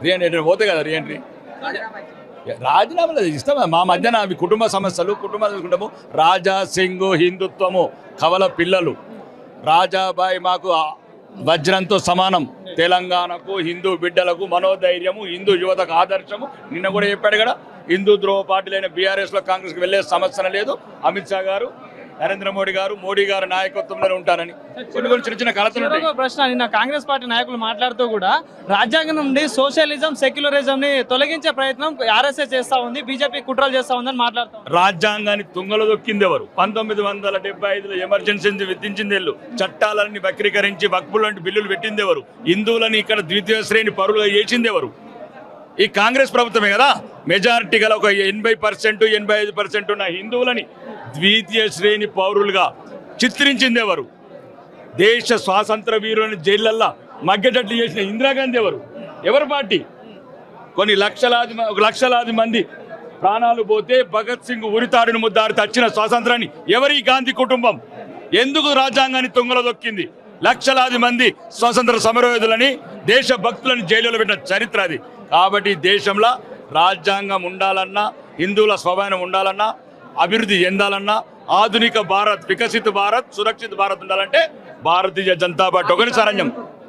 Reentry పోతే కదా reentry రాజీనామాలు ఇస్తాం మా మధ్యన అవి కుటుంబ సమస్యలు కుటుంబాలు చూసుకుంటాము. రాజా సింగ్ హిందుత్వము కవల పిల్లలు రాజాబాయి మాకు వజ్రంతో సమానం. తెలంగాణకు హిందూ బిడ్డలకు మనోధైర్యము హిందూ యువతకు ఆదర్శము. నిన్న కూడా చెప్పాడు కదా హిందూ ద్రోహ పార్టీలైన బీఆర్ఎస్లో కాంగ్రెస్కి వెళ్ళే సమస్య లేదు. అమిత్ షా గారు నరేంద్ర మోడీ గారు నాయకత్వంలో ఉంటారని కొన్ని చిన్న చిన్న కలతలు. ప్రశ్న నిన్న కాంగ్రెస్ పార్టీ నాయకులు మాట్లాడుతూ కూడా రాజ్యాంగం నుండి సోషలిజం సెక్యులరిజం ని తొలగించే ప్రయత్నం ఆర్ఎస్ఎస్ చేస్తా ఉంది, బీజేపీ కుట్రలు చేస్తా ఉందని మాట్లాడుతాం. రాజ్యాంగాన్ని తుంగలో దొక్కింది ఎవరు? 1975లో ఎమర్జెన్సీ విధించింది ఎవరు? చట్టాలన్నీ వక్రీకరించి వక్ఫ్ లాంటి బిల్లులు పెట్టింది ఎవరు? హిందువులని ఇక్కడ ద్వితీయ శ్రేణి పరులుగా చేసింది ఎవరు? ఈ కాంగ్రెస్ ప్రభుత్వమే కదా. మెజారిటీ గల ఒక 80% 85% ఉన్న హిందువులని ద్వితీయ శ్రేణి పౌరులుగా చిత్రించింది ఎవరు? దేశ స్వాతంత్ర వీరులను జైళ్ళల్లో మగ్గేటట్లు చేసిన ఇందిరాగాంధీ ఎవరు పార్టీ? కొన్ని లక్షలాది మంది ప్రాణాలు పోతే భగత్ సింగ్ ఉరితాడును ముద్దారు తచ్చిన స్వాతంత్రాన్ని ఎవరి గాంధీ కుటుంబం ఎందుకు రాజ్యాంగాన్ని తుంగలో దొక్కింది? లక్షలాది మంది స్వాతంత్ర సమరయోధులని దేశ భక్తులను జైలులో పెట్టిన చరిత్ర అది. కాబట్టి దేశంలో రాజ్యాంగం ఉండాలన్నా హిందువుల స్వభావం ఉండాలన్నా అభివృద్ధి చెందాలన్నా ఆధునిక భారత్ వికసిత భారత్ సురక్షిత భారత్ ఉండాలంటే భారతీయ జనతా పార్టీ ఒకరి సరణ్యం.